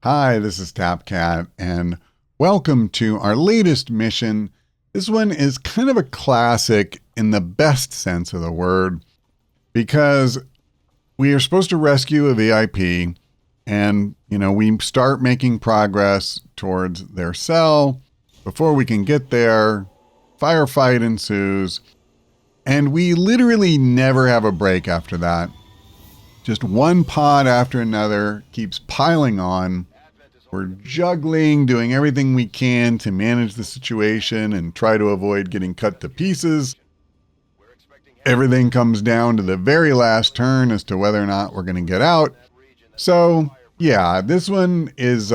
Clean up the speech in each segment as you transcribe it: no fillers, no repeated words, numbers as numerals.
Hi, this is TapCat, and welcome to our latest mission. This one is kind of a classic in the best sense of the word, because we are supposed to rescue a VIP, and, we start making progress towards their cell. Before we can get there, firefight ensues, and we literally never have a break after that. Just one pod after another keeps piling on. We're juggling, doing everything we can to manage the situation and try to avoid getting cut to pieces. Everything comes down to the very last turn as to whether or not we're going to get out. So, yeah, this one is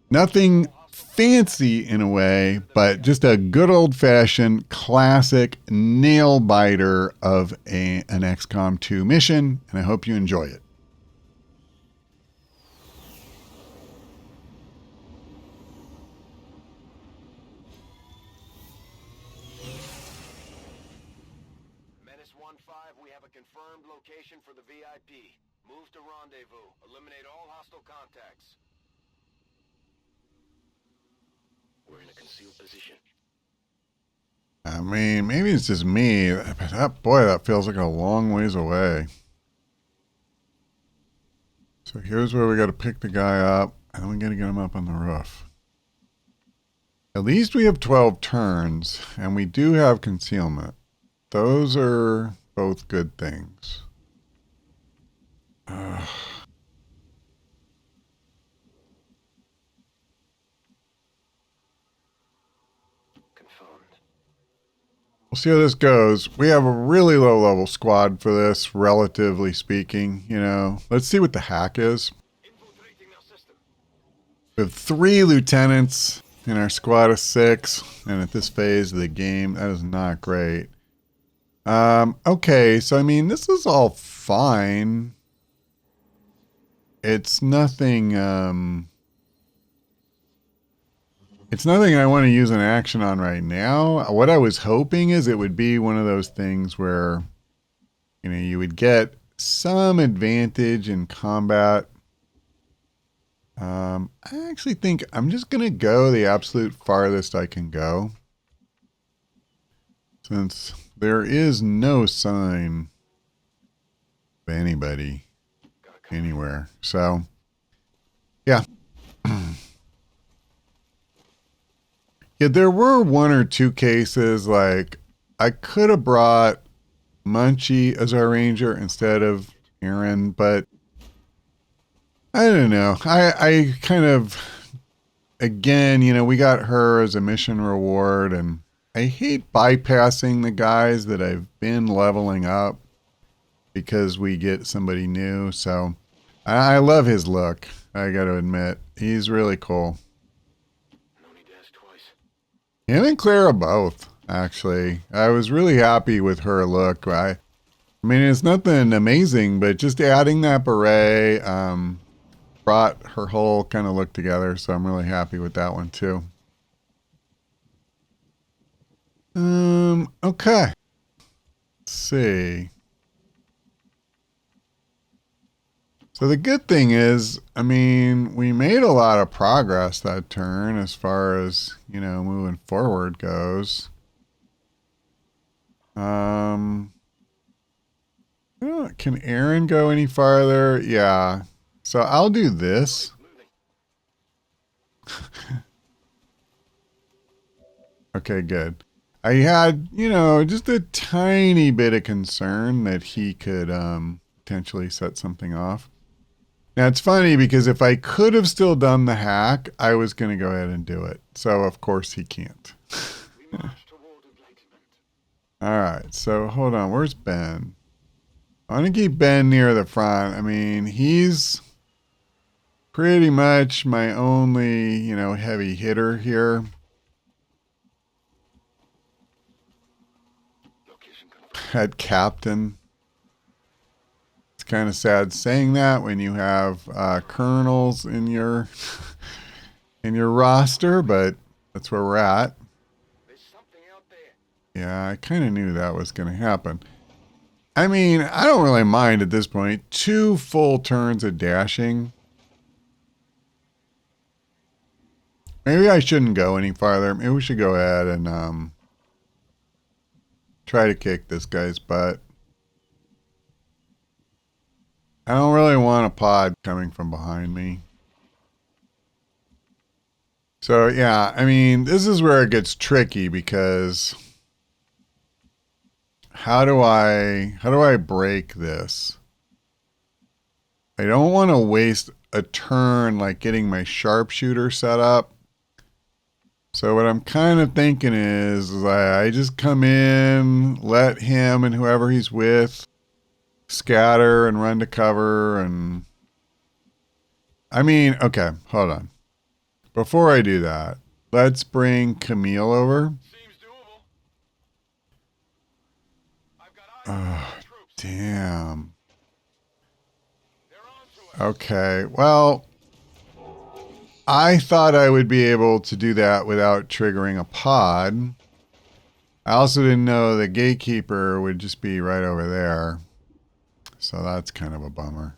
nothing fancy in a way, but just a good old-fashioned classic nail-biter of an XCOM 2 mission, and I hope you enjoy it. Menace 1-5, we have a confirmed location for the VIP. Move to rendezvous. Eliminate all hostile contacts. We're in a concealed position. I mean, maybe it's just me, but boy, that feels like a long ways away. So here's where we got to pick the guy up, and then we got to get him up on the roof. At least we have 12 turns, and we do have concealment. Those are both good things. We'll see how this goes. We have a really low level squad for this, relatively speaking. Let's see what the hack is. We have 3 lieutenants in our squad of 6, and at this phase of the game, that is not great. Okay, so I mean, this is all fine. It's nothing, it's nothing I want to use an action on right now. What I was hoping is it would be one of those things where, you would get some advantage in combat. I actually think I'm just going to go the absolute farthest I can go, since there is no sign of anybody anywhere. So, yeah. Yeah, there were 1 or 2 cases, like, I could have brought Munchie as our ranger instead of Aaron, but I don't know. I kind of, again, we got her as a mission reward, and I hate bypassing the guys that I've been leveling up because we get somebody new. So I love his look, I got to admit. He's really cool. Him and Clara both, actually. I was really happy with her look. I mean, it's nothing amazing, but just adding that beret brought her whole kind of look together, so I'm really happy with that one too. Okay. Let's see. So the good thing is, I mean, we made a lot of progress that turn as far as, moving forward goes. Can Aaron go any farther? Yeah. So I'll do this. Okay, good. I had, just a tiny bit of concern that he could potentially set something off. Now, it's funny because if I could have still done the hack, I was going to go ahead and do it. So, of course, he can't. All right. So, hold on. Where's Ben? I want to keep Ben near the front. I mean, he's pretty much my only, heavy hitter here. At captain. It's kind of sad saying that when you have colonels in your roster, but that's where we're at. Yeah, I kind of knew that was going to happen. I mean, I don't really mind at this point. 2 full turns of dashing Maybe I shouldn't go any farther. Maybe we should go ahead and try to kick this guy's butt. I don't really want a pod coming from behind me. So yeah, I mean, this is where it gets tricky because how do I break this? I don't want to waste a turn like getting my sharpshooter set up. So what I'm kind of thinking is I just come in, let him and whoever he's with scatter and run to cover. And I mean, okay, hold on. Before I do that, let's bring Camille over. Seems doable. I've got eyes on Oh, the troops. damn. They're on to us. Okay, well, I thought I would be able to do that without triggering a pod. I also didn't know the gatekeeper would just be right over there. So that's kind of a bummer.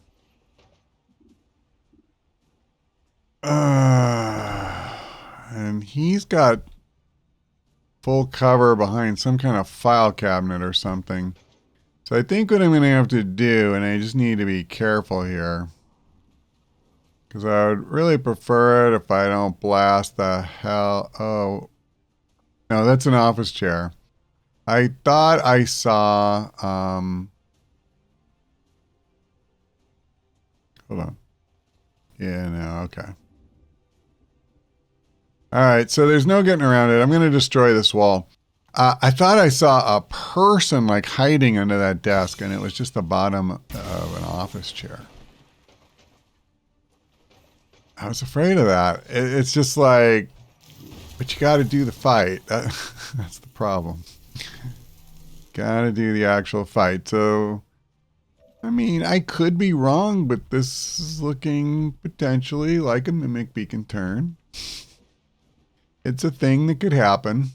And he's got full cover behind some kind of file cabinet or something. So I think what I'm going to have to do, and I just need to be careful here, because I would really prefer it if I don't blast the hell. Oh, no, that's an office chair. I thought I saw, hold on. Yeah, no, okay. All right, so there's no getting around it. I'm going to destroy this wall. I thought I saw a person like hiding under that desk, and it was just the bottom of an office chair. I was afraid of that. It's just like, but you got to do the fight. That's the problem. Got to do the actual fight. So, I mean, I could be wrong, but this is looking potentially like a mimic beacon turn. It's a thing that could happen.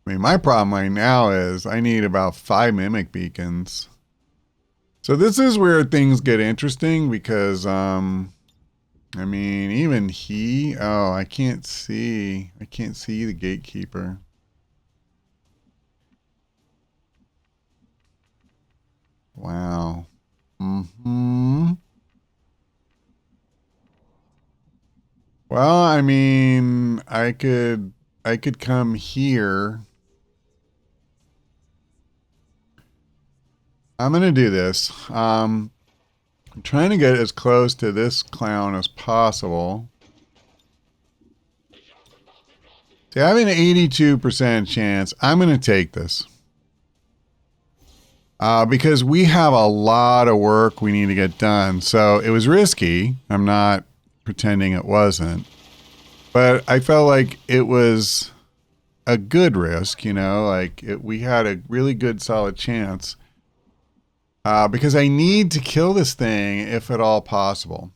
I mean, my problem right now is I need about 5 mimic beacons. So this is where things get interesting because, I mean, even I can't see the gatekeeper. Wow. Mm-hmm. Well, I mean, I could come here. I'm going to do this. I'm trying to get as close to this clown as possible. See, I have an 82% chance. I'm going to take this. Because we have a lot of work we need to get done. So it was risky. I'm not pretending it wasn't. But I felt like it was a good risk, you know, like we had a really good solid chance. Because I need to kill this thing if at all possible.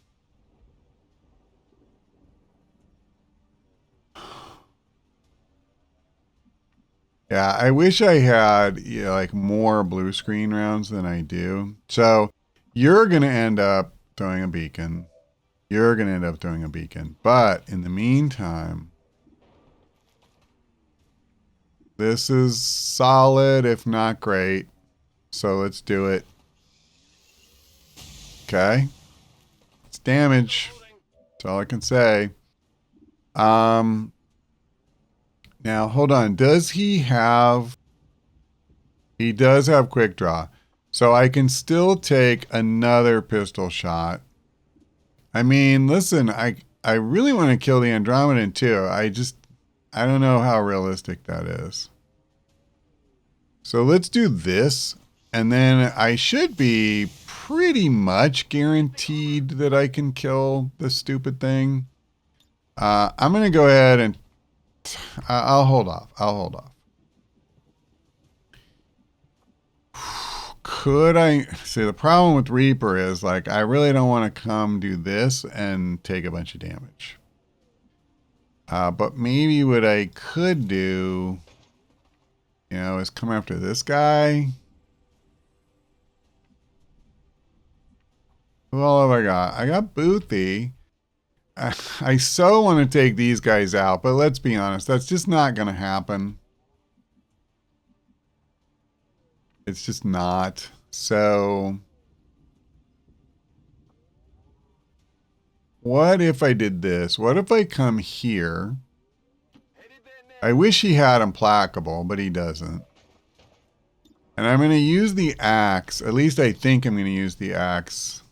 Yeah, I wish I had like more blue screen rounds than I do. So you're going to end up throwing a beacon. You're going to end up throwing a beacon. But in the meantime, this is solid, if not great. So let's do it. Okay. It's damage. That's all I can say. Now, hold on. Does he have... He does have quick draw. So I can still take another pistol shot. I mean, listen, I really want to kill the Andromedan too. I don't know how realistic that is. So let's do this. And then I should be pretty much guaranteed that I can kill this stupid thing. I'm going to go ahead and I'll hold off. Could I see the problem with Reaper is like I really don't want to come do this and take a bunch of damage. But maybe what I could do, is come after this guy. Who all have I got? I got Boothy. I so want to take these guys out, but let's be honest, that's just not going to happen. It's just not. So what if I did this? What if I come here? I wish he had Implacable, but he doesn't. And I'm going to use the axe. At least I think I'm going to use the axe.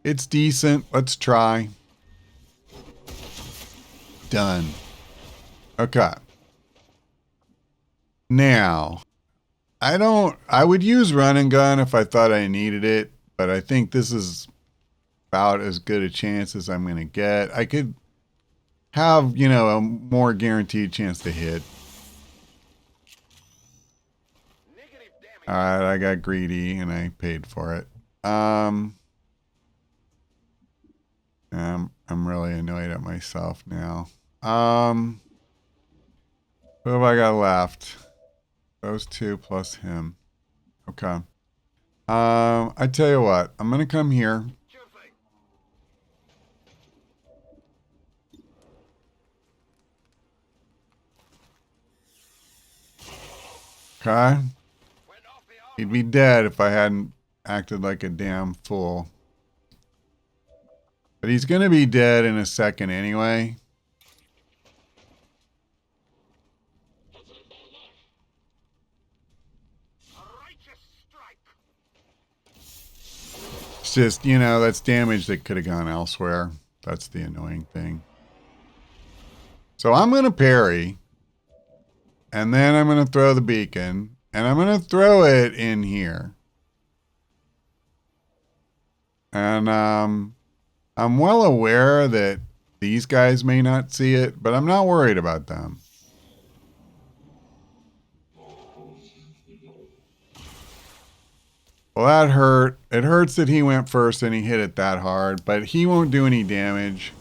It's decent. Let's try. Done. Okay. Now, I would use run and gun if I thought I needed it, but I think this is about as good a chance as I'm going to get. I could have, you know, a more guaranteed chance to hit. All right, I got greedy and I paid for it. I'm really annoyed at myself now. What have I got left? Those two plus him. Okay. I tell you what, I'm gonna come here. Okay. He'd be dead if I hadn't acted like a damn fool. But he's gonna be dead in a second anyway. It's just, you know, that's damage that could have gone elsewhere. That's the annoying thing. So I'm gonna parry. And then I'm going to throw the beacon. And I'm going to throw it in here. And I'm well aware that these guys may not see it, but I'm not worried about them. Well, that hurt. It hurts that he went first and he hit it that hard, but he won't do any damage.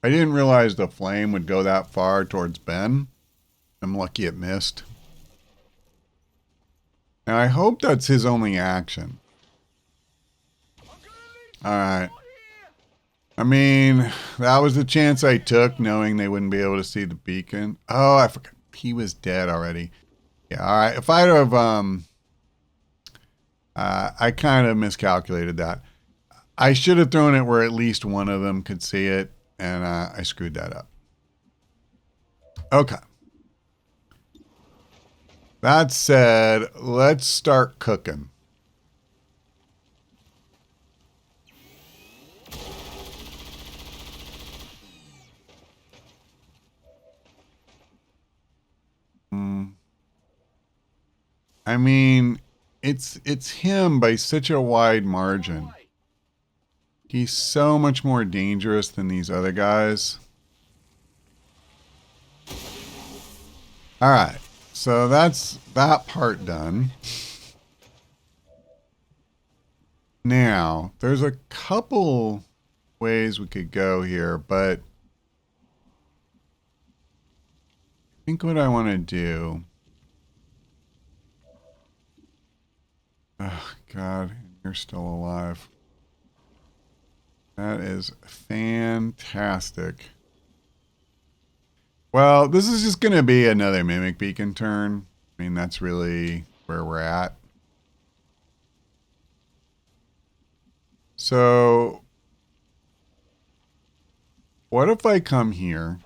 I didn't realize the flame would go that far towards Ben. I'm lucky it missed. Now, I hope that's his only action. Alright. I mean, that was the chance I took, knowing they wouldn't be able to see the beacon. Oh, I forgot. He was dead already. Yeah, alright. If I'd have, I kind of miscalculated that. I should have thrown it where at least one of them could see it. And I screwed that up. Okay. That said, let's start cooking. I mean, it's him by such a wide margin. He's so much more dangerous than these other guys. All right. So that's that part done. Now, there's a couple ways we could go here, but I think what I want to do... Oh, God, you're still alive. That is fantastic. Well, this is just going to be another Mimic Beacon turn. I mean, that's really where we're at. So, what if I come here?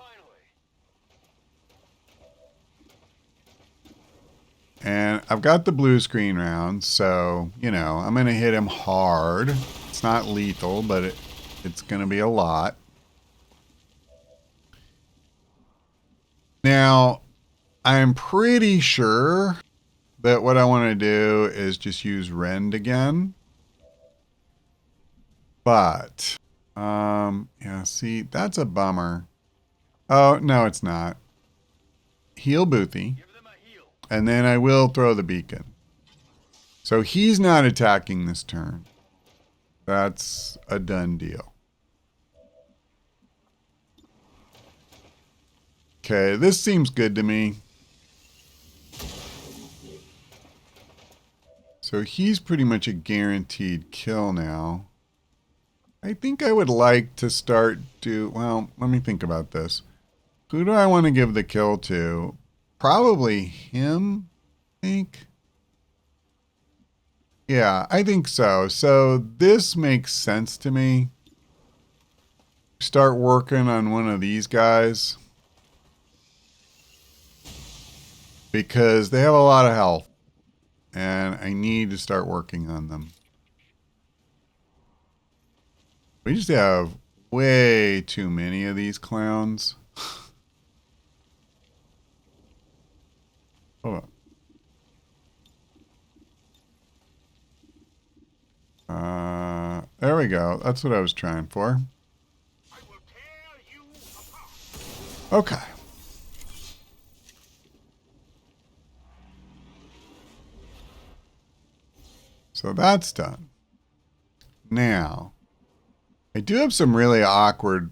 And I've got the blue screen round, so, you know, I'm going to hit him hard. It's not lethal, but it's going to be a lot. Now, I'm pretty sure that what I want to do is just use Rend again. But, yeah, see, that's a bummer. Oh, no, it's not. Heal Boothie. And then I will throw the beacon. So he's not attacking this turn. That's a done deal. Okay, this seems good to me. So he's pretty much a guaranteed kill now. I think I would like to start well, let me think about this. Who do I want to give the kill to? Probably him, I think. Yeah, I think so. So this makes sense to me. Start working on one of these guys. Because they have a lot of health. And I need to start working on them. We just have way too many of these clowns. Hold on. There we go. That's what I was trying for. Okay. So that's done. Now, I do have some really awkward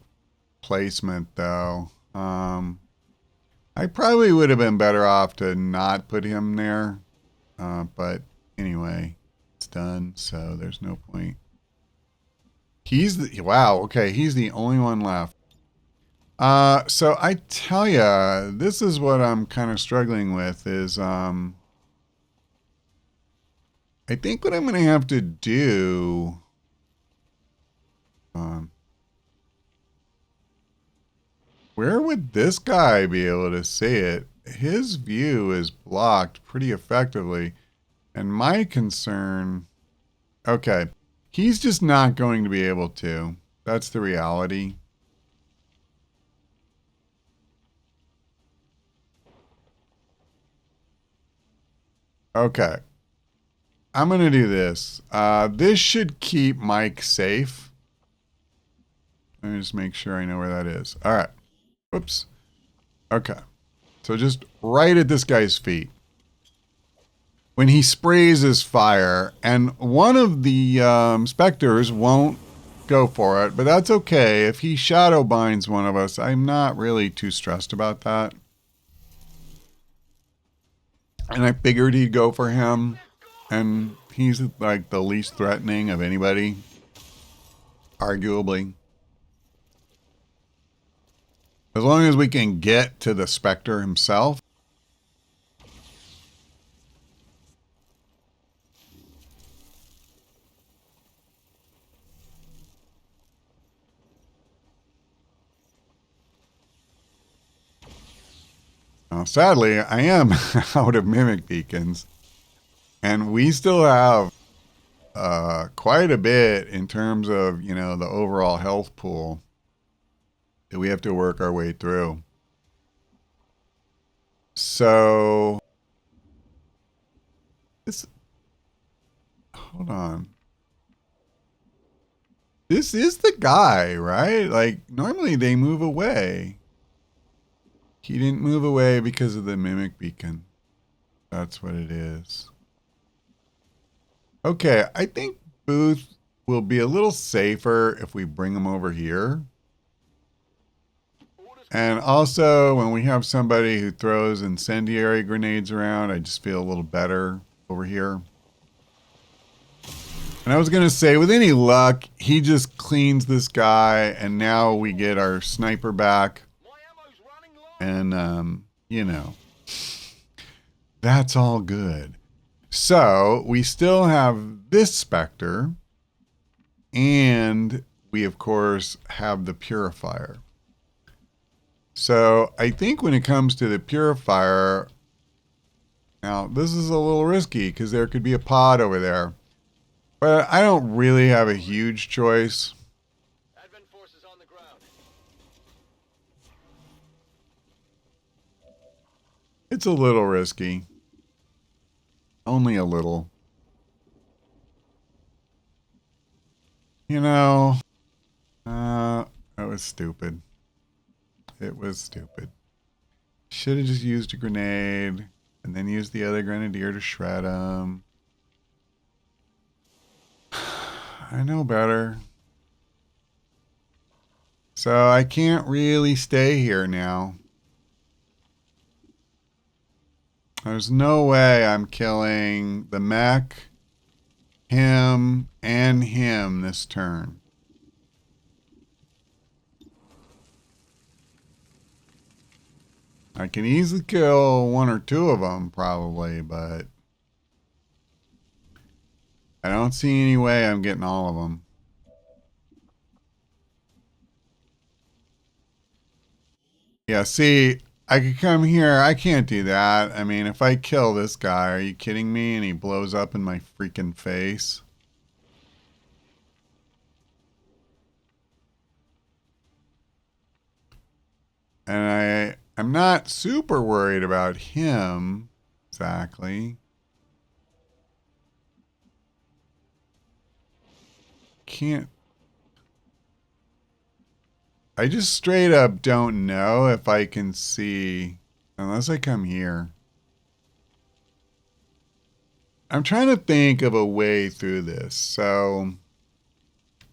placement though. I probably would have been better off to not put him there. But anyway, it's done, so there's no point. Wow, okay, he's the only one left. So I tell ya, this is what I'm kind of struggling with is, I think what I'm going to have to do, where would this guy be able to see it? His view is blocked pretty effectively. And my concern, okay, he's just not going to be able to. That's the reality. Okay. I'm going to do this. This should keep Mike safe. Let me just make sure I know where that is. All right. Whoops. Okay. So just right at this guy's feet. When he sprays his fire, and one of the specters won't go for it, but that's okay. If he shadow binds one of us, I'm not really too stressed about that. And I figured he'd go for him, and he's like the least threatening of anybody, arguably. As long as we can get to the specter himself. Now, sadly, I am out of mimic beacons, and we still have quite a bit in terms of, you know, the overall health pool that we have to work our way through. So, hold on. This is the guy, right? Like, normally they move away. He didn't move away because of the mimic beacon. That's what it is. Okay, I think Booth will be a little safer if we bring him over here. And also, when we have somebody who throws incendiary grenades around, I just feel a little better over here. And I was going to say, with any luck, he just cleans this guy, and now we get our sniper back. And, you know, that's all good. So, we still have this specter, and we, of course, have the purifier. So, I think when it comes to the purifier, now, this is a little risky, because there could be a pod over there. But I don't really have a huge choice. Advent forces on the ground. It's a little risky. Only a little. You know, that was stupid. It was stupid. Should have just used a grenade and then used the other grenadier to shred him. I know better. So I can't really stay here now. There's no way I'm killing the mech him and him this turn. I can easily kill one or two of them probably, but I don't see any way I'm getting all of them. Yeah, see, I could come here. I can't do that. I mean, if I kill this guy, are you kidding me? And he blows up in my freaking face. And I'm not super worried about him exactly. Can't. I just straight up don't know if I can see unless I come here. I'm trying to think of a way through this. So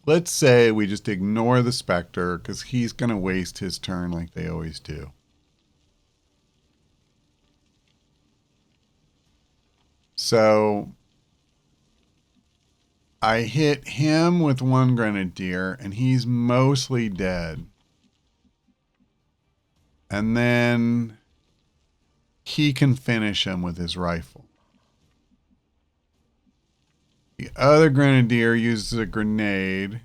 let's say we just ignore the Spectre because he's going to waste his turn like they always do. So I hit him with one Grenadier and he's mostly dead. And then he can finish him with his rifle. The other Grenadier uses a grenade.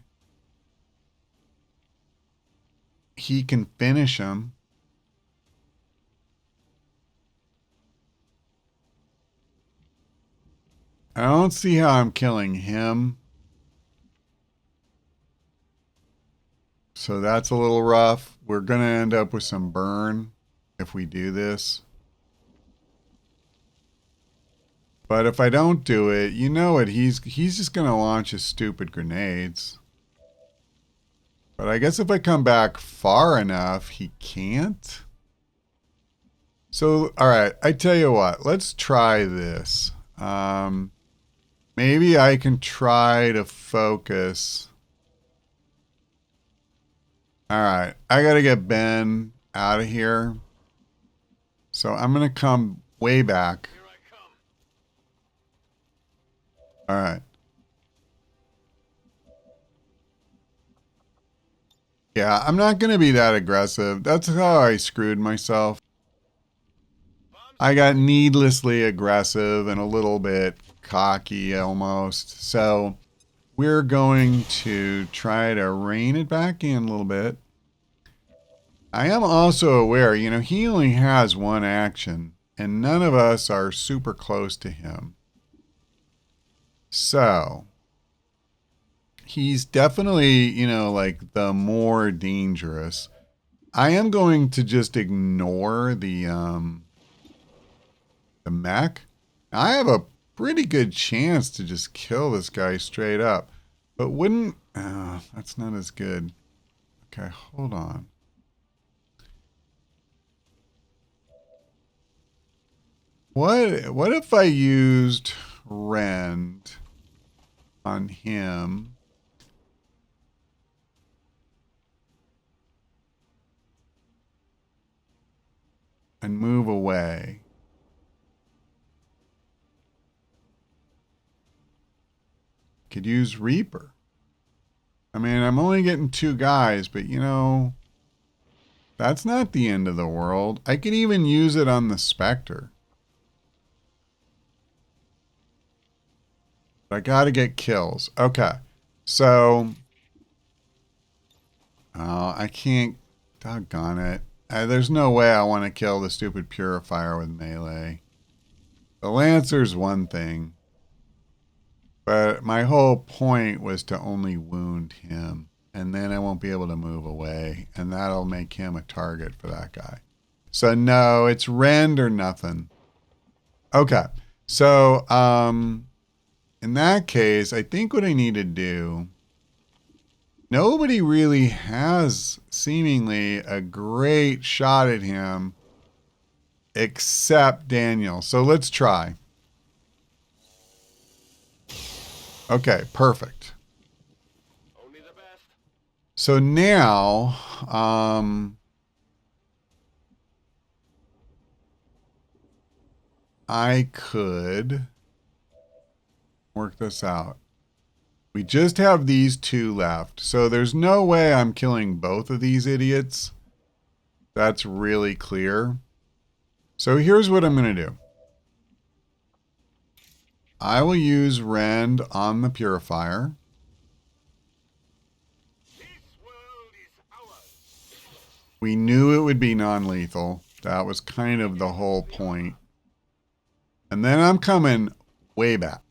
He can finish him. I don't see how I'm killing him. So that's a little rough. We're going to end up with some burn if we do this. But if I don't do it, you know what? He's just going to launch his stupid grenades. But I guess if I come back far enough, he can't. So, all right. I tell you what. Let's try this. Maybe I can try to focus. All right. I got to get Ben out of here. So I'm going to come way back. All right. Yeah, I'm not going to be that aggressive. That's how I screwed myself. I got needlessly aggressive and a little bit cocky almost. So we're going to try to rein it back in a little bit. I am also aware, you know, he only has one action and none of us are super close to him. So he's definitely, you know, like the more dangerous. I am going to just ignore the mech. I have a pretty good chance to just kill this guy straight up. But wouldn't... that's not as good. Okay, hold on. What if I used Rend on him? And move away. Could use Reaper. I mean, I'm only getting 2 guys, but you know, that's not the end of the world. I could even use it on the Spectre. But I gotta get kills. Okay. So, I can't, doggone it. There's no way I want to kill the stupid Purifier with melee. The Lancer's one thing. But my whole point was to only wound him. And then I won't be able to move away. And that'll make him a target for that guy. So no, it's Rend or nothing. Okay. So, in that case, I think what I need to do... Nobody really has seemingly a great shot at him except Daniel. So let's try. Okay, perfect. Only the best. So now, I could work this out. We just have these two left. So there's no way I'm killing both of these idiots. That's really clear. So here's what I'm going to do. I will use Rend on the Purifier. We knew it would be non-lethal. That was kind of the whole point. And then I'm coming way back.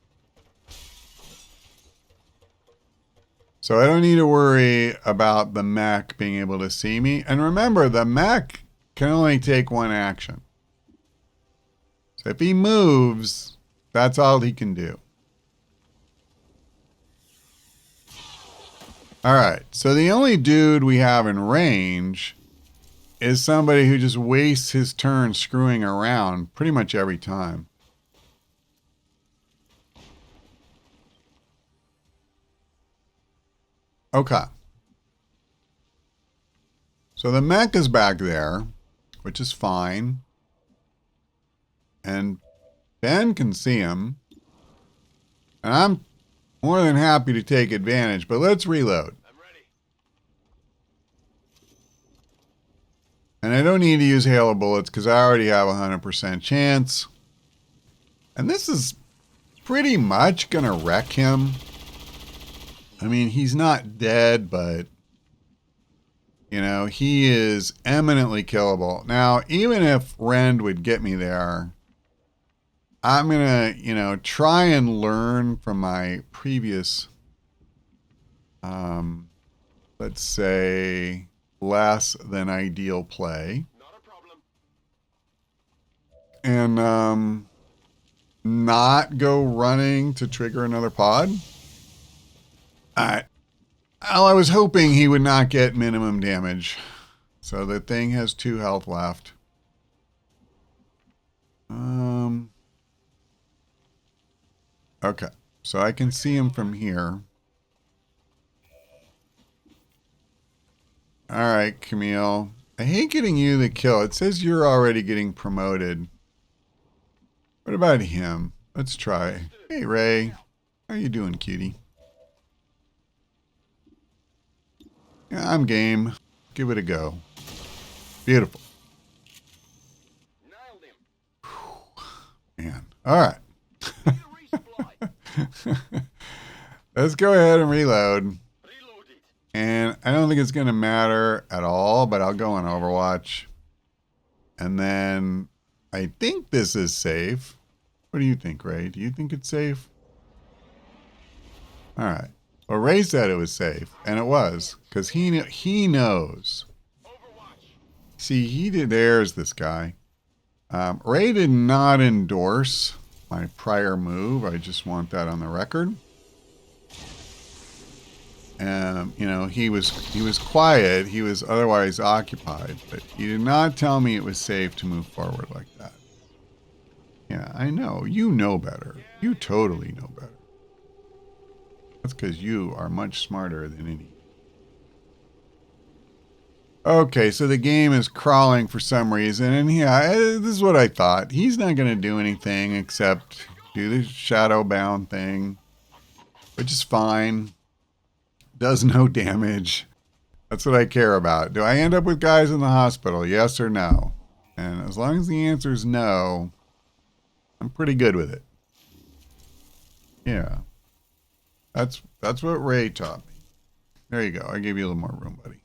So I don't need to worry about the mech being able to see me. And remember, the mech can only take one action. So if he moves, that's all he can do. All right, so the only dude we have in range is somebody who just wastes his turn screwing around pretty much every time. Okay. So the mech is back there, which is fine. And Ben can see him. And I'm more than happy to take advantage, but let's reload. I'm ready. And I don't need to use hail of bullets because I already have a 100% chance. And this is pretty much going to wreck him. I mean, he's not dead, but, you know, he is eminently killable. Now, even if Rend would get me there, I'm going to, you know, try and learn from my previous, let's say, less than ideal play. Not a problem. And not go running to trigger another pod. I was hoping he would not get minimum damage. So the thing has 2 health left. Okay, so I can see him from here. All right, Camille. I hate getting you the kill. It says you're already getting promoted. What about him? Let's try. Hey, Ray. How you doing, cutie? Yeah, I'm game. Give it a go. Beautiful. Nailed him. Man. All right. Let's go ahead and reload. Reload it. And I don't think it's going to matter at all, but I'll go on Overwatch. And then I think this is safe. What do you think, Ray? Do you think it's safe? All right. Well, Ray said it was safe, and it was, because he knows. Overwatch. See, he did. There's this guy. Ray did not endorse my prior move. I just want that on the record. You know, he was quiet. He was otherwise occupied, but he did not tell me it was safe to move forward like that. Yeah, I know. You know better. You totally know better. That's because you are much smarter than any. Okay, so the game is crawling for some reason, and yeah, this is what I thought. He's not going to do anything except do the shadow bound thing, which is fine. Does no damage. That's what I care about. Do I end up with guys in the hospital? Yes or no? And as long as the answer is no, I'm pretty good with it. Yeah. That's what Ray taught me. There you go. I gave you a little more room, buddy.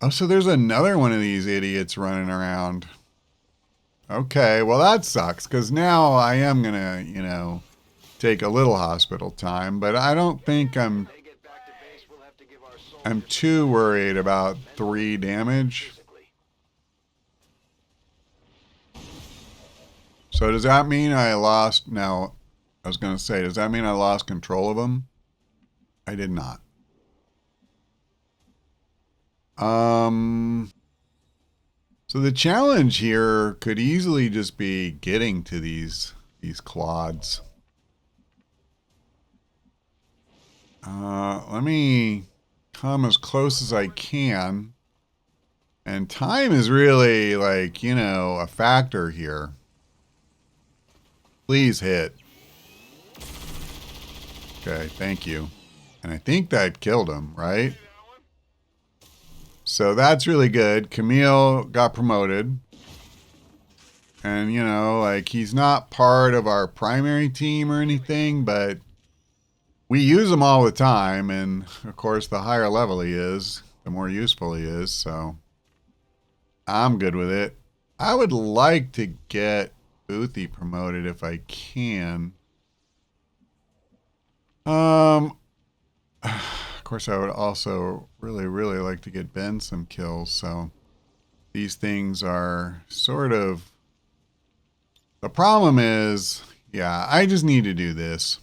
Oh, so there's another one of these idiots running around. Okay, well that sucks, because now I am going to, you know, take a little hospital time, but I don't think I'm too worried about 3 damage. So does that mean I lost... Now, I was going to say, does that mean I lost control of him? I did not. So the challenge here could easily just be getting to these clods. Let me come as close as I can. And time is really, like, you know, a factor here. Please hit. Okay, thank you. And I think that killed him, right? So that's really good. Camille got promoted. And, you know, like, he's not part of our primary team or anything, but we use him all the time. And, of course, the higher level he is, the more useful he is. So I'm good with it. I would like to get Boothie promoted if I can. Of course, I would also really, really like to get Ben some kills. So these things are sort of... The problem is, yeah, I just need to do this.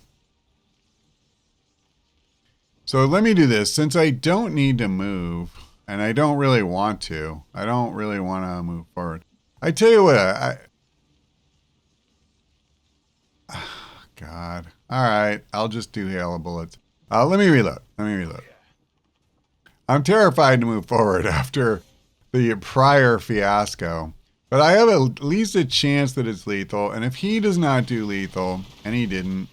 So let me do this. Since I don't need to move, and I don't really want to, I don't really want to move forward. I tell you what, God. All right, I'll just do hail of bullets. Let me reload. I'm terrified to move forward after the prior fiasco. But I have at least a chance that it's lethal. And if he does not do lethal, and he didn't,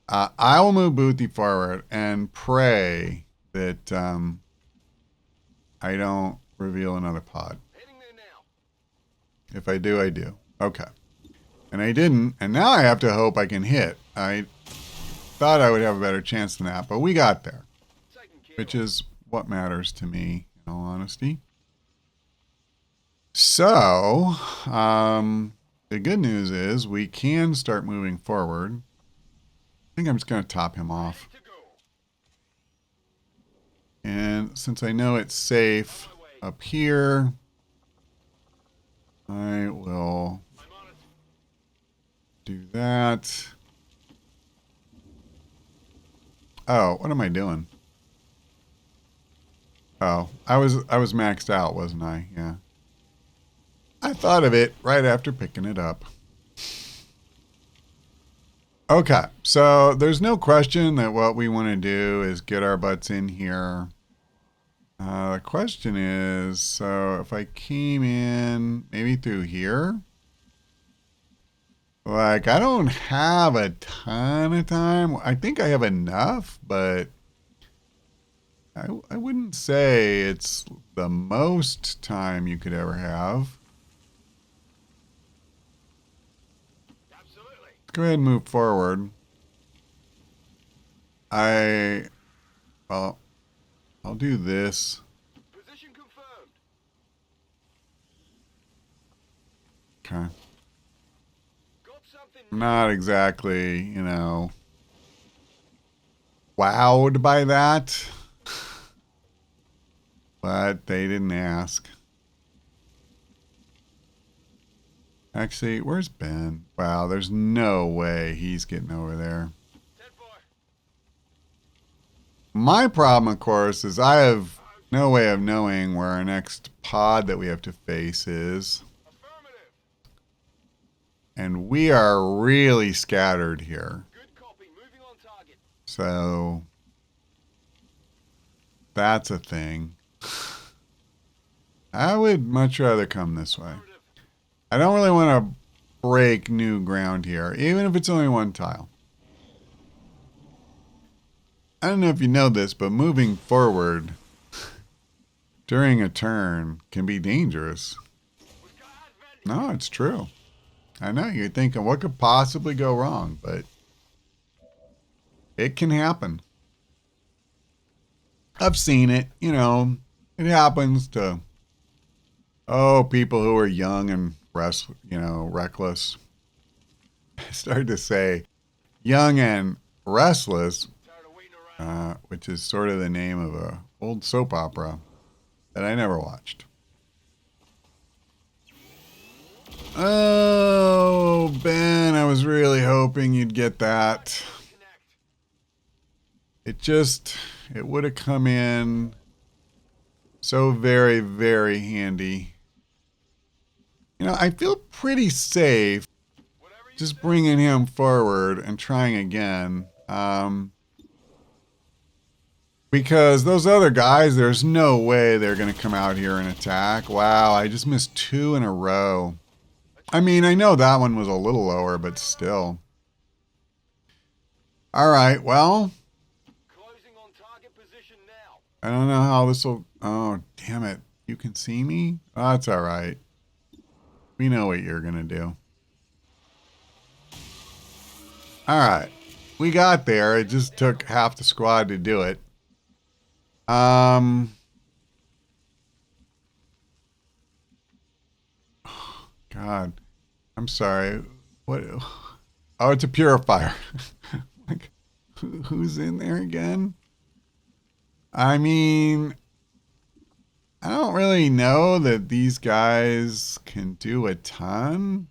I will move Boothie forward and pray that I don't reveal another pod. If I do, I do. Okay. And I didn't. And now I have to hope I can hit. I thought I would have a better chance than that, but we got there. Which is what matters to me, in all honesty. So, the good news is we can start moving forward. I think I'm just going to top him off. And since I know it's safe up here, I will do that. Oh, what am I doing? Oh, I was maxed out, wasn't I? Yeah. I thought of it right after picking it up. Okay, so there's no question that what we want to do is get our butts in here. The question is, so if I came in maybe through here, like, I don't have a ton of time. I think I have enough, but I wouldn't say it's the most time you could ever have. Let's go ahead and move forward. Well, I'll do this. Position confirmed. Okay. Got something. I'm not exactly, you know, wowed by that. But they didn't ask. Actually, where's Ben? Wow, there's no way he's getting over there. 10-4. My problem, of course, is I have no way of knowing where our next pod that we have to face is. Affirmative. And we are really scattered here. Good copy. Moving on target. So that's a thing. I would much rather come this way. I don't really want to break new ground here, even if it's only one tile. I don't know if you know this, but moving forward during a turn can be dangerous. No, it's true. I know, you're thinking, what could possibly go wrong? But it can happen. I've seen it, you know. It happens to, people who are young and reckless. I started to say young and restless, which is sort of the name of a old soap opera that I never watched. Oh, Ben, I was really hoping you'd get that. It would have come in so very, very handy. You know, I feel pretty safe just bringing him forward and trying again. Because those other guys, there's no way they're going to come out here and attack. Wow, I just missed 2 in a row. I mean, I know that one was a little lower, but still. All right, well, Closing on target position now. I don't know how this will... Oh, damn it. You can see me? Oh, that's all right. We know what you're going to do. All right. We got there. It just took half the squad to do it. God, I'm sorry. What? Oh, it's a purifier. Like, who's in there again? I mean, I don't really know that these guys can do a ton.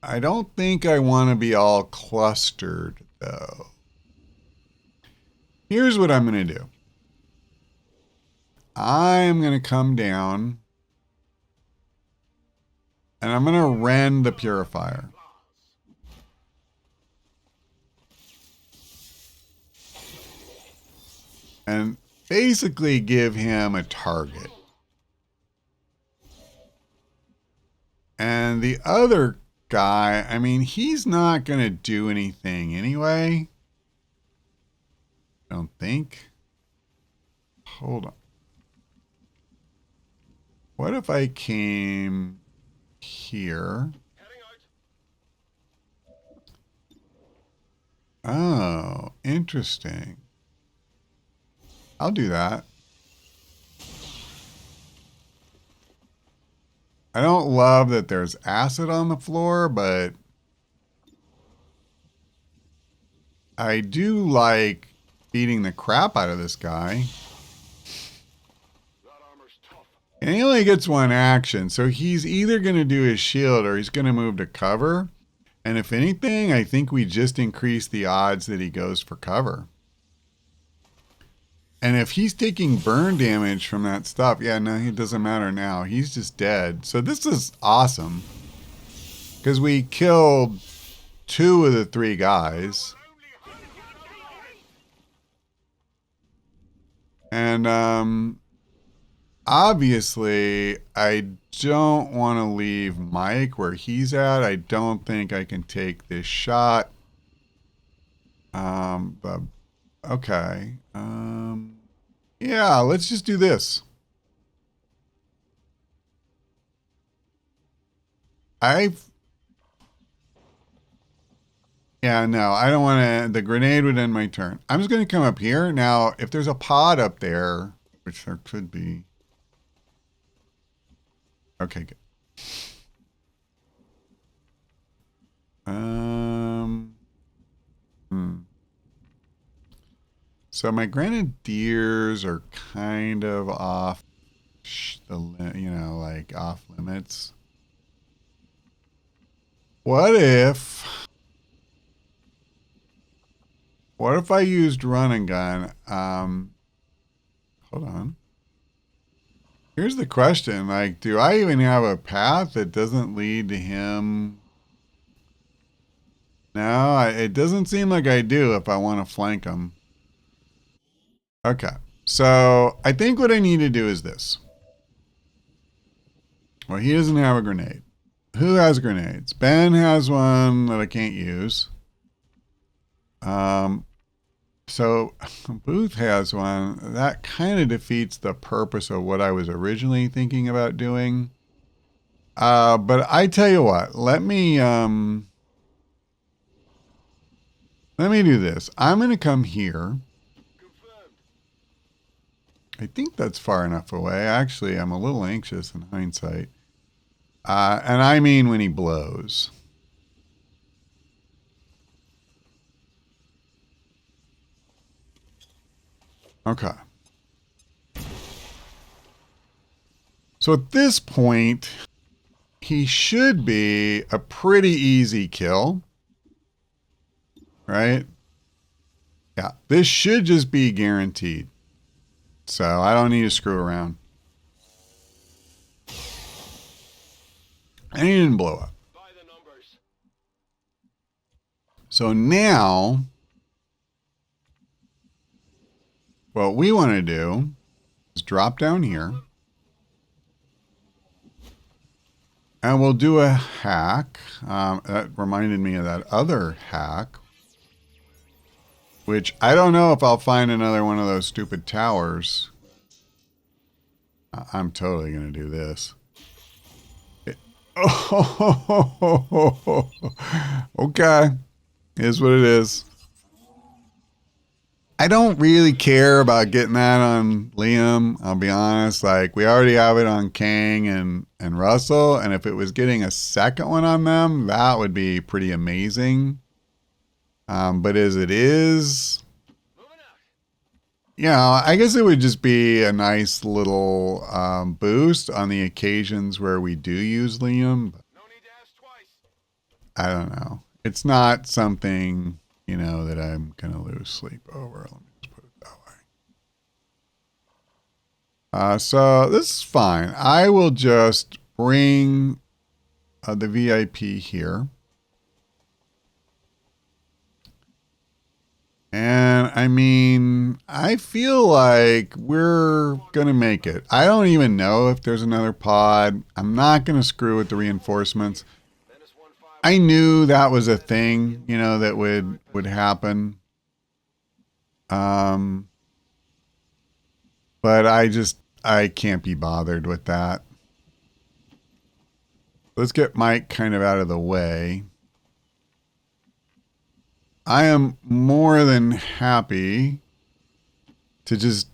I don't think I want to be all clustered, though. Here's what I'm going to do. I'm going to come down and I'm going to rend the purifier. And basically give him a target. And the other guy, I mean, he's not going to do anything anyway. I don't think. Hold on. What if I came here? Oh, interesting. I'll do that. I don't love that there's acid on the floor, but I do like beating the crap out of this guy. And he only gets one action, so he's either going to do his shield or he's going to move to cover. And if anything, I think we just increase the odds that he goes for cover. And if he's taking burn damage from that stuff, yeah, no, it doesn't matter now. He's just dead. So this is awesome. Because we killed 2 of the 3 guys. And obviously, I don't want to leave Mike where he's at. I don't think I can take this shot. But okay. Yeah, let's just do this. Yeah, no, I don't want to. The grenade would end my turn. I'm just going to come up here. Now, if there's a pod up there, which there could be. Okay, good. So my grenadiers are kind of off the, like off limits. What if I used run and gun? Hold on. Here's the question. Like, do I even have a path that doesn't lead to him? No, it doesn't seem like I do if I want to flank him. Okay. So I think what I need to do is this. Well, he doesn't have a grenade. Who has grenades? Ben has one that I can't use. So Booth has one. That kind of defeats the purpose of what I was originally thinking about doing. But I tell you what, let me do this. I'm going to come here. I think that's far enough away. Actually, I'm a little anxious in hindsight. And I mean when he blows. Okay. So at this point, he should be a pretty easy kill. Right? Yeah. This should just be guaranteed. So I don't need to screw around. And he didn't blow up. So now, what we want to do is drop down here. And we'll do a hack. That reminded me of that other hack, which I don't know if I'll find another one of those stupid towers. I'm totally going to do this. Oh, okay. Is what it is. I don't really care about getting that on Liam. I'll be honest. Like, we already have it on Kang and Russell. And if it was getting a second one on them, that would be pretty amazing. But as it is, you know, I guess it would just be a nice little boost on the occasions where we do use Liam. But I don't know. It's not something, you know, that I'm going to lose sleep over. Let me just put it that way. So this is fine. I will just bring the VIP here. And I mean, I feel like we're going to make it. I don't even know if there's another pod. I'm not going to screw with the reinforcements. I knew that was a thing, you know, that would happen. But I can't be bothered with that. Let's get Mike kind of out of the way. I am more than happy to just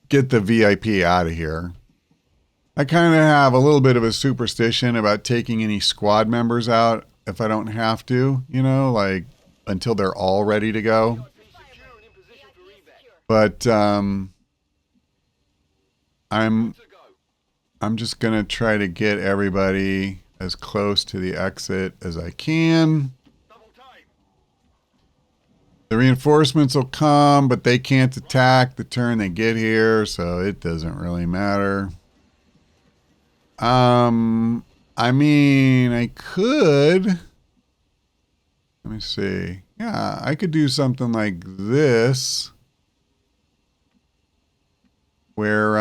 get the VIP out of here. I kind of have a little bit of a superstition about taking any squad members out if I don't have to, you know, like until they're all ready to go. But I'm just going to try to get everybody as close to the exit as I can. The reinforcements will come, but they can't attack the turn they get here, so it doesn't really matter. I mean, I could... Let me see. Yeah, I could do something like this. Where,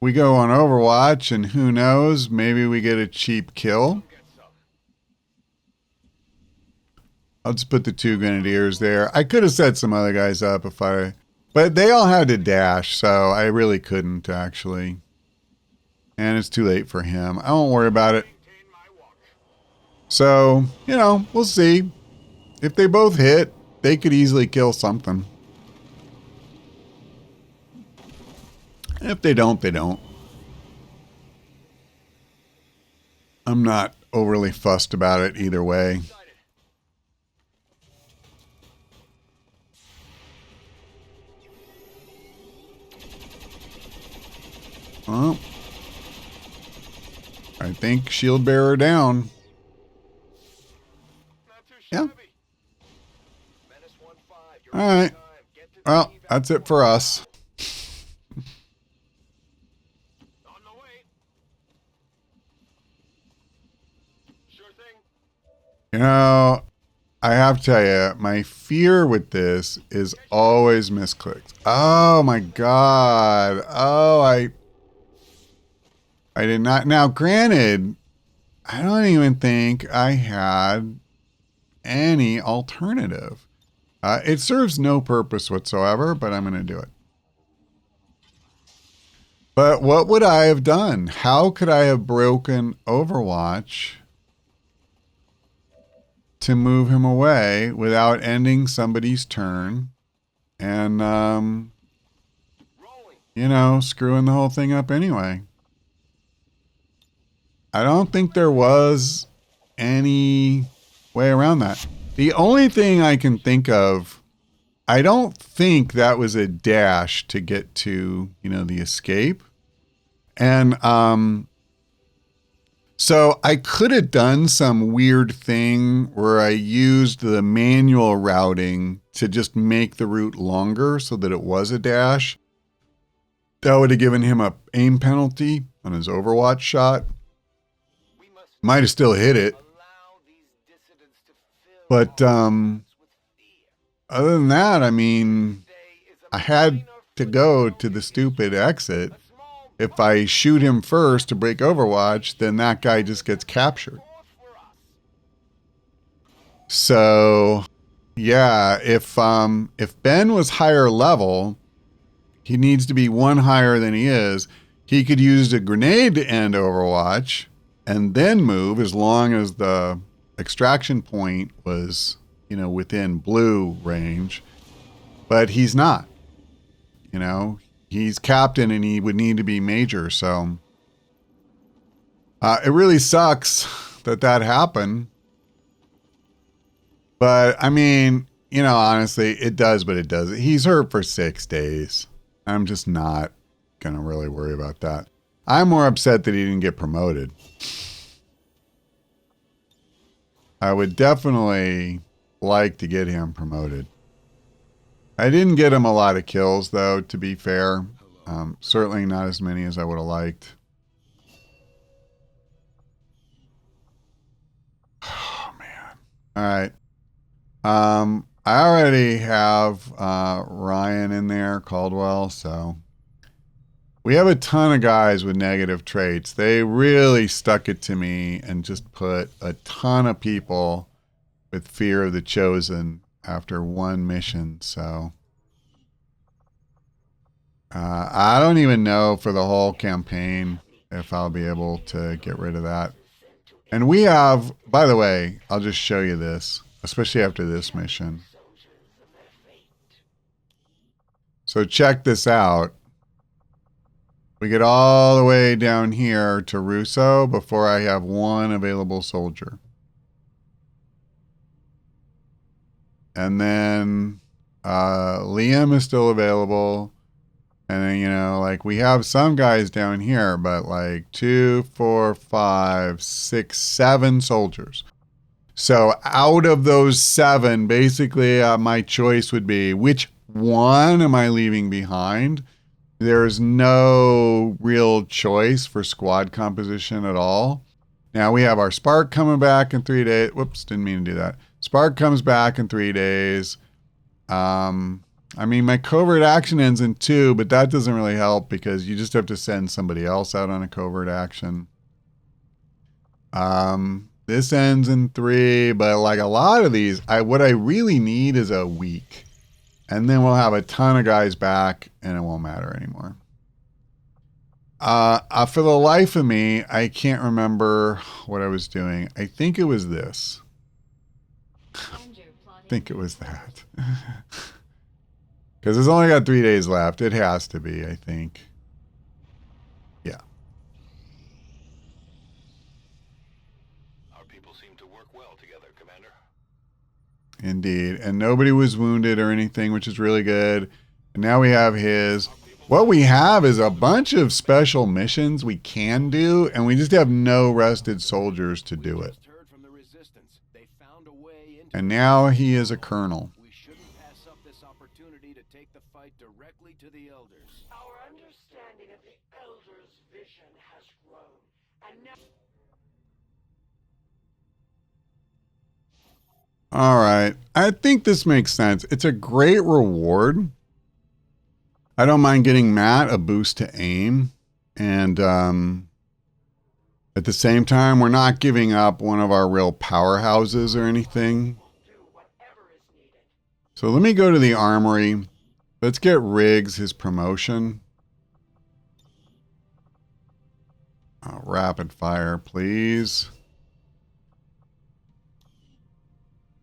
we go on Overwatch, and who knows, maybe we get a cheap kill. I'll just put the 2 Grenadiers there. I could have set some other guys up but they all had to dash, so I really couldn't actually. And it's too late for him. I won't worry about it. So, you know, we'll see. If they both hit, they could easily kill something. If they don't, they don't. I'm not overly fussed about it either way. Well, I think shield bearer down. Yeah. All right. Well, that's it for us. You know, I have to tell you, my fear with this is always misclicks. Oh my God. Oh, I did not. Now, granted, I don't even think I had any alternative. It serves no purpose whatsoever, but I'm going to do it. But what would I have done? How could I have broken Overwatch to move him away without ending somebody's turn and, you know, screwing the whole thing up anyway? I don't think there was any way around that. The only thing I can think of, I don't think that was a dash to get to, you know, the escape. And so I could have done some weird thing where I used the manual routing to just make the route longer so that it was a dash. That would have given him a aim penalty on his Overwatch shot. Might have still hit it. But other than that, I mean, I had to go to the stupid exit. if I shoot him first to break Overwatch, then that guy just gets captured. So, yeah, if Ben was higher level, he needs to be one higher than he is. He could use a grenade to end Overwatch and then move as long as the extraction point was, you know, within blue range. But he's not. You know, he's captain and he would need to be major. So it really sucks that that happened. But I mean, you know, honestly, it does, but it doesn't. He's hurt for 6 days. I'm just not going to really worry about that. I'm more upset that he didn't get promoted. I would definitely like to get him promoted. I didn't get him a lot of kills, though, to be fair. Certainly not as many as I would have liked. Oh, man. All right. I already have Ryan in there, Caldwell, so we have a ton of guys with negative traits. They really stuck it to me and just put a ton of people with fear of the chosen after one mission. So I don't even know for the whole campaign if I'll be able to get rid of that. And we have, by the way, I'll just show you this, especially after this mission. So check this out. We get all the way down here to Russo before I have one available soldier. And then Liam is still available. And then, you know, like we have some guys down here, but like 2, 4, 5, 6, 7 soldiers. So out of those 7, basically my choice would be which one am I leaving behind? There's no real choice for squad composition at all. Now we have our Spark coming back in 3 days. Whoops, didn't mean to do that. Spark comes back in 3 days. I mean, my covert action ends in 2, but that doesn't really help because you just have to send somebody else out on a covert action. This ends in 3, but like a lot of these, what I really need is a week. And then we'll have a ton of guys back and it won't matter anymore. For the life of me, I can't remember what I was doing. I think it was this. I think it was that. Because it's only got 3 days left. It has to be, I think. Yeah. Our people seem to work well together, Commander. Indeed. And nobody was wounded or anything, which is really good. And now we have his. What we have is a bunch of special missions we can do, and we just have no rested soldiers to do it. And now he is a colonel. We shouldn't pass up this opportunity to take the fight directly to the elders. Our understanding of the elders' vision has grown, and now... All right. I think this makes sense. It's a great reward. I don't mind getting Matt a boost to aim. And at the same time, we're not giving up one of our real powerhouses or anything. So let me go to the armory. Let's get Riggs his promotion. Rapid fire, please.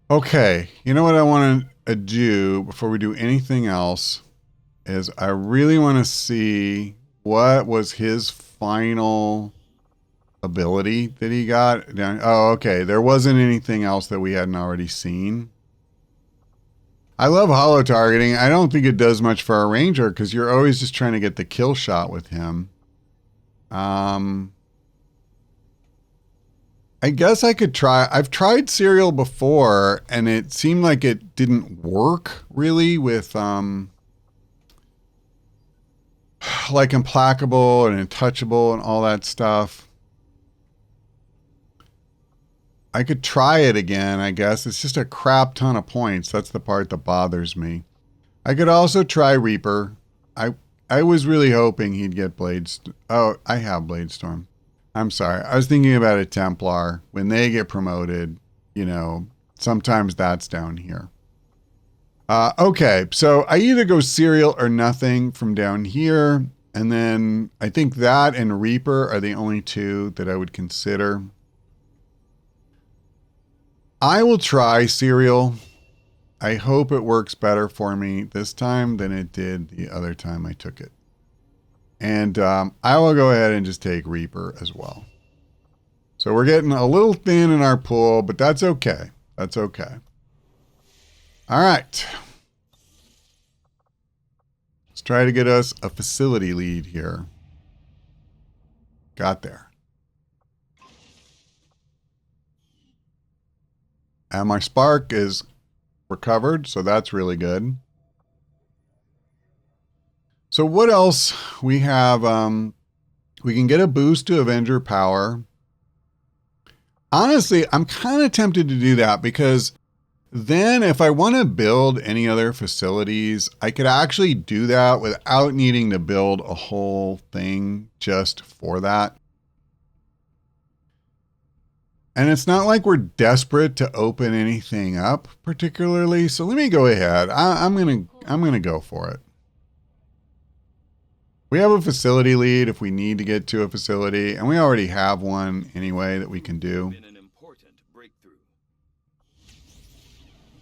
Okay, you know what I want to do before we do anything else is I really want to see what was his final ability that he got. Oh, okay, there wasn't anything else that we hadn't already seen. I love holo targeting. I don't think it does much for a ranger because you're always just trying to get the kill shot with him. I guess I could try. I've tried Serial before, and it seemed like it didn't work really with like Implacable and Untouchable and all that stuff. I could try it again, I guess. It's just a crap ton of points. That's the part that bothers me. I could also try Reaper. I I was really hoping he'd get Oh, I have Bladestorm. I'm sorry. I was thinking about a Templar. When they get promoted, you know, sometimes that's down here. Okay, so I either go Serial or nothing from down here. And then I think that and Reaper are the only two that I would consider. I will try Serial. I hope it works better for me this time than it did the other time I took it. And I will go ahead and just take Reaper as well. So we're getting a little thin in our pool, but that's okay. That's okay. All right. Let's try to get us a facility lead here. Got there. And my spark is recovered, so that's really good. So what else we have? We can get a boost to Avenger power. Honestly, I'm kind of tempted to do that because then if I want to build any other facilities, I could actually do that without needing to build a whole thing just for that. And it's not like we're desperate to open anything up particularly. So let me go ahead. I'm gonna go for it. We have a facility lead if we need to get to a facility, and we already have one anyway that we can do.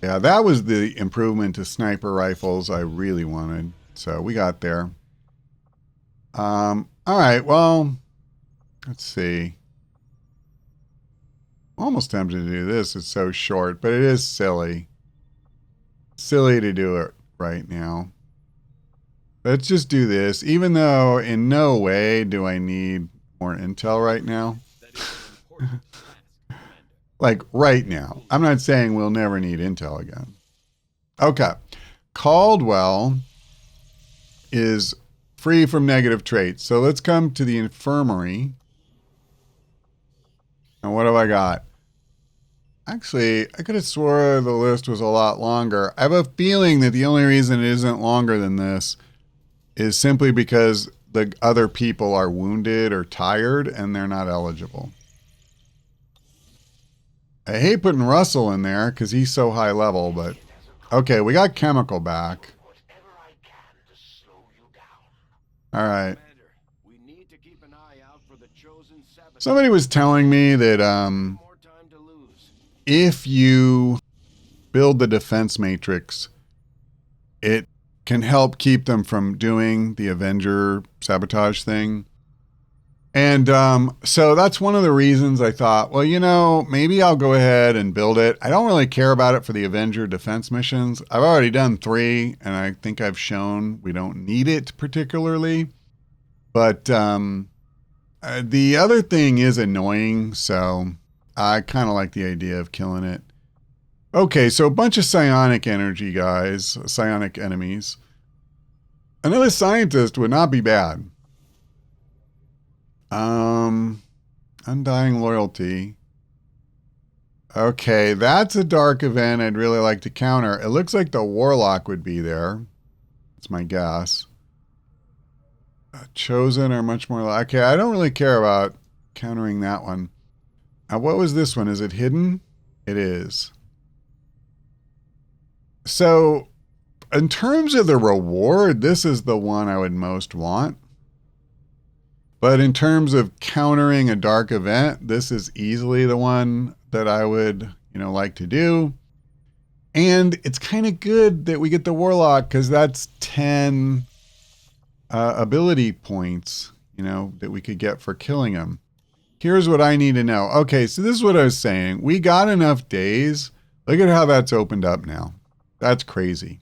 Yeah, that was the improvement to sniper rifles I really wanted. So we got there. All right, well, let's see. I'm almost tempted to do this. It's so short, but it is silly. Silly to do it right now. Let's just do this, even though in no way do I need more intel right now. Like right now. I'm not saying we'll never need intel again. Okay. Caldwell is free from negative traits. So let's come to the infirmary. And what have I got? Actually, I could have swore the list was a lot longer. I have a feeling that the only reason it isn't longer than this is simply because the other people are wounded or tired and they're not eligible. I hate putting Russell in there because he's so high level, but okay, we got Chemical back. All right. Somebody was telling me that if you build the defense matrix, it can help keep them from doing the Avenger sabotage thing. And so that's one of the reasons I thought, well, you know, maybe I'll go ahead and build it. I don't really care about it for the Avenger defense missions. I've already done 3, and I think I've shown we don't need it particularly. But the other thing is annoying, so I kind of like the idea of killing it. Okay, so a bunch of psionic energy guys, psionic enemies. Another scientist would not be bad. Undying Loyalty. Okay, that's a dark event I'd really like to counter. It looks like the Warlock would be there. That's my guess. Chosen are much more... Okay, I don't really care about countering that one. What was this one? Is it hidden? It is. So, in terms of the reward, this is the one I would most want. But in terms of countering a dark event, this is easily the one that I would, you know, like to do. And it's kind of good that we get the Warlock because that's 10 ability points, you know, that we could get for killing him. Here's what I need to know. Okay, so this is what I was saying. We got enough days. Look at how that's opened up now. That's crazy.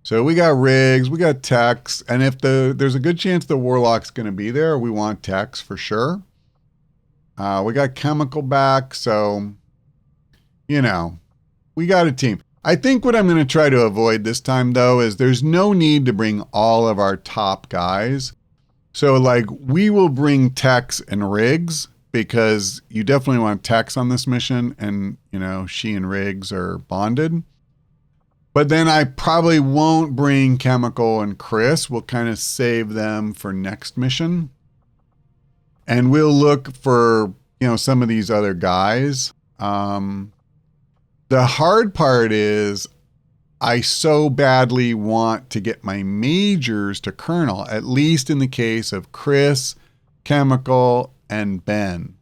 So we got rigs, we got techs, and if there's a good chance the Warlock's going to be there, we want techs for sure. We got Chemical back, so, you know, we got a team. I think what I'm going to try to avoid this time, though, is there's no need to bring all of our top guys. So, like, we will bring techs and rigs, because you definitely want techs on this mission, and, you know, she and rigs are bonded. But then I probably won't bring Chemical and Chris. We'll kind of save them for next mission. And we'll look for, some of these other guys. The hard part is I so badly want to get my majors to Colonel, at least in the case of Chris, Chemical, and Ben.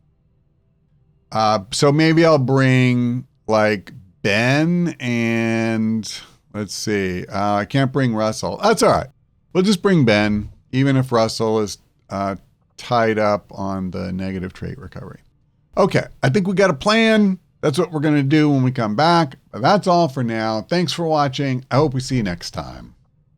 So maybe I'll bring like Ben and let's see. I can't bring Russell. That's all right. We'll just bring Ben, even if Russell is tied up on the negative trait recovery. Okay, I think we got a plan. That's what we're going to do when we come back. But that's all for now. Thanks for watching. I hope we see you next time.